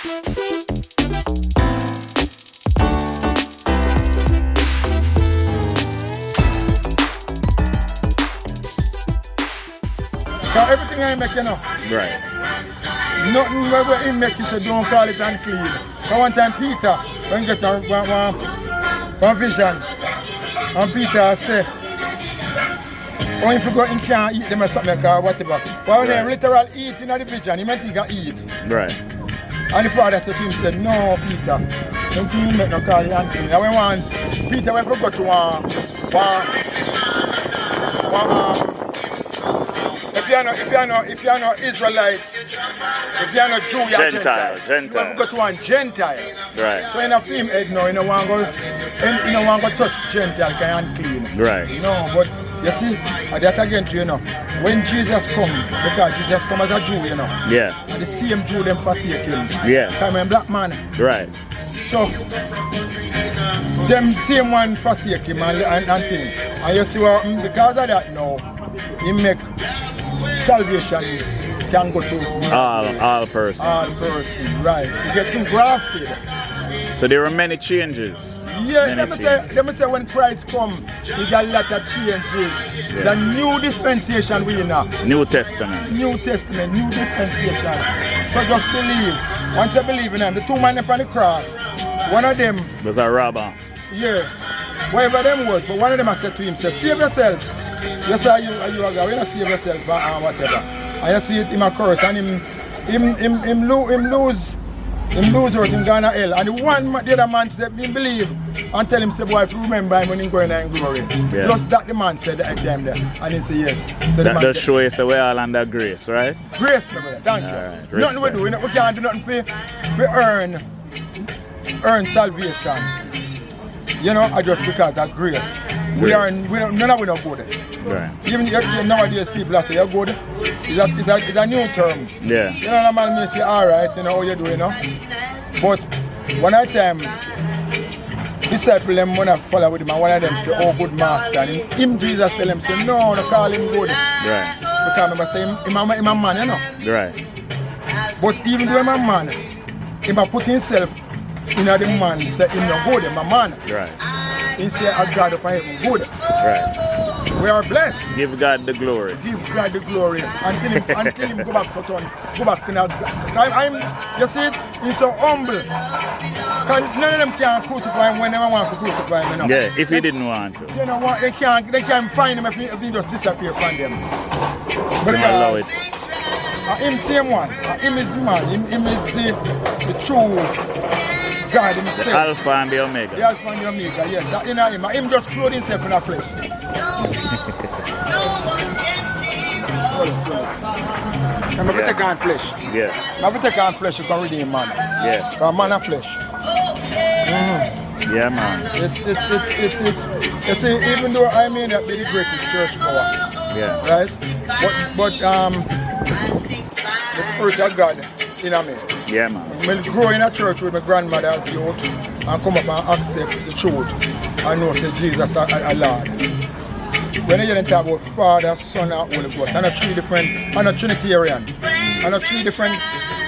So everything I make, you know. Right. Nothing where he make you say don't call it unclean. So one time Peter, when he get one vision, and Peter say, oh, if you go in can't eat them or something or whatever. But when they literal eat in the vision, he meant he can eat. Right. And the father said to him, said, no, Peter, don't you make no call it unclean. And when Peter went to go to if you're not Israelite, if you're not Jew, you're Gentile. You have to go to one Gentile. Right. So in a film head now, you don't want to touch Gentile, can unclean. Right. No, but you see, that again, you know, when Jesus come, because Jesus come as a Jew, you know. Yeah. And the same Jew them forsake him. Yeah. Come a black man. Right. So them same one forsake him and thing. And you see what because of that now, he make salvation can go to all persons. All persons, right. You get engrafted. So there are many changes. Yeah, let me say when Christ come, there's a lot of changes. Yeah. The new dispensation we know. New Testament. New Testament, new dispensation. So just believe. Once you believe in them, the two men upon the cross, one of them was a robber. Yeah. Whatever them was, but one of them I said to him, save yourself. Yes, sir, you are going to save yourself or whatever. And you see it in a curse and him lose out in Ghana hell. And the other man said, me believe and tell him, say, boy, if you remember him when he going in glory. Yeah. Just that the man said at the time there. And he said yes. So that just shows you so we're all under grace, right? Grace, my brother, thank you. Right, nothing we do, we can't do nothing for earn salvation. You know, just because of grace. None of we not good. Right. Even nowadays people say you're good. It's a new term. Yeah. You know, the man may say alright, you know how you do, you know. But one at a time, disciple them when I follow with him and one of them say, oh good master. And him Jesus tell him say, no, don't call him good. Right. Because remember say him a man, you know. Right. But even though him a man, he put himself in the man, say him no good, him a man. Right. He say a God upon heaven good. Right. We are blessed. Give God the glory. Give God the glory until him go back for turn. Go back to that. You see it? He's so humble. None of them can crucify him when they want to crucify him. You know? Yeah, if he didn't want to. You know what? They can't find him if he just disappear from them. But allow it. Him same one. Him is the man. Him is the true God himself. The Alpha and the Omega. The Alpha and the Omega, yes. In him just clothe himself in a flesh. I'm going to take on flesh. Yes. I'm going to take on flesh, you can redeem man. Yeah. Because man of flesh. Yeah, man. It's you see, even though I may not be the greatest church power. Yeah. Right? But the Spirit of God in me. Yeah, man. When I grow in a church with my grandmother as youth and come up and accept the truth and know say Jesus is a Lord. When you hear them talk about Father, Son and Holy Ghost, I'm a Trinitarian. I'm a three different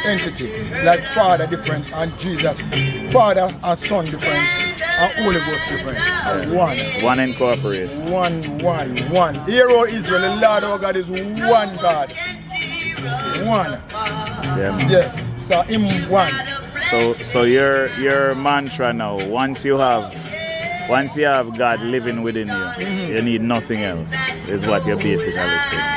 entity. Like Father different and Jesus. Father and Son different and Holy Ghost different. And one. One incorporated. One. Hear, O Israel, the Lord our God is one God. One. Yeah, man. Yes. So him one. So your mantra now, once you have God living within you, you need nothing else, is what you're basically saying.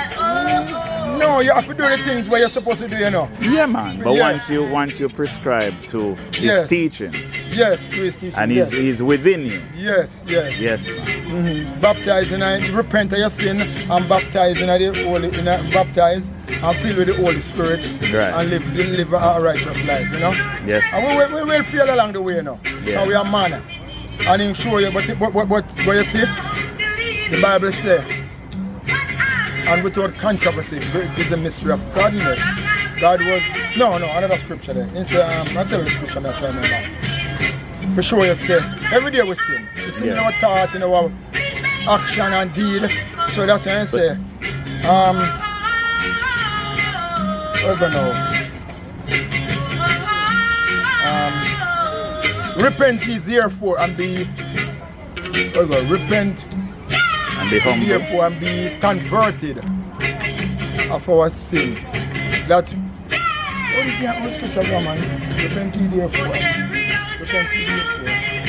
No, you have to do the things where you're supposed to do, you know. Yeah, man. But Yeah. once you prescribe to his Yes. teachings, Yes, to his teaching. and yes. he's within you. Yes. Yes, man. Baptized and repent of your sin and baptized baptized and filled with the Holy Spirit. Right. And live a righteous life, you know. Yes. And we will feel along the way, you know. Yeah. And we are man. And he'll show you, but you see, the Bible says, and without controversy, it is a mystery of godliness. God was, no, another scripture there. It's, I'll tell you the scripture I'm not trying to remember. For sure you say, every day we sin. We sin in our thought, in our action and deed. So that's what I say. I don't know. repent ye therefore and be, repent And be humble. therefore and be converted of our sin. That, what is the scripture, man? Repent ye therefore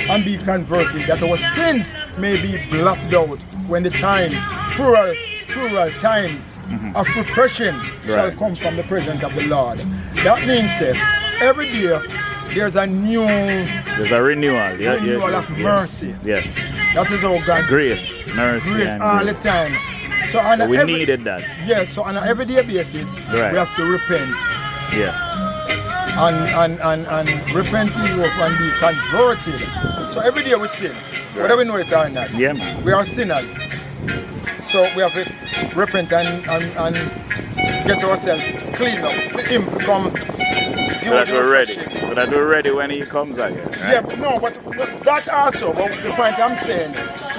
and be converted, that our sins may be blotted out when the times, plural times of repression shall come from the presence of the Lord. That means every day there's a renewal of mercy. Yes. That is how God Grace, mercy, grace and all grace. the time. So on So we needed that. Yeah, so on an everyday basis, Right. we have to repent Yes. and repent and be converted. So every day we sin, whether we know it or not. Yeah, man. We are sinners. So we have to repent and get ourselves clean up for Him to come. So that we're ready. So that we're ready when He comes again. Right? Yeah, but no, but that also, but the point I'm saying,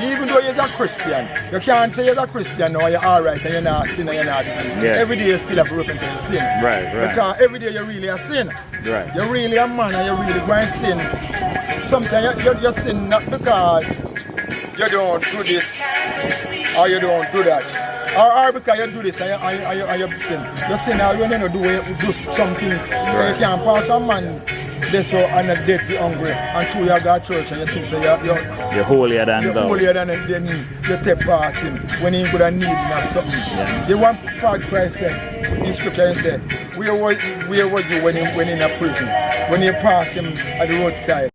even though you're a Christian, you can't say you're a Christian or you're alright and you're not sin and you're not doing. Yeah. Every day you still have to repent and sin. Right. Because every day you're really a sin. Right. You're really a man and you're really going to sin. Sometimes you sin not because you don't do this or you don't do that. Or because you do this and you sin. You sin all when you do some things. Right. You can't pass a man this so and a dead for hungry and through you go to church and you think so You're holier than you're thou. holier than then you take past him when he would have needed of something. Yes. The one part Christ said in scripture he said, where was you when in a prison? When you pass him at the roadside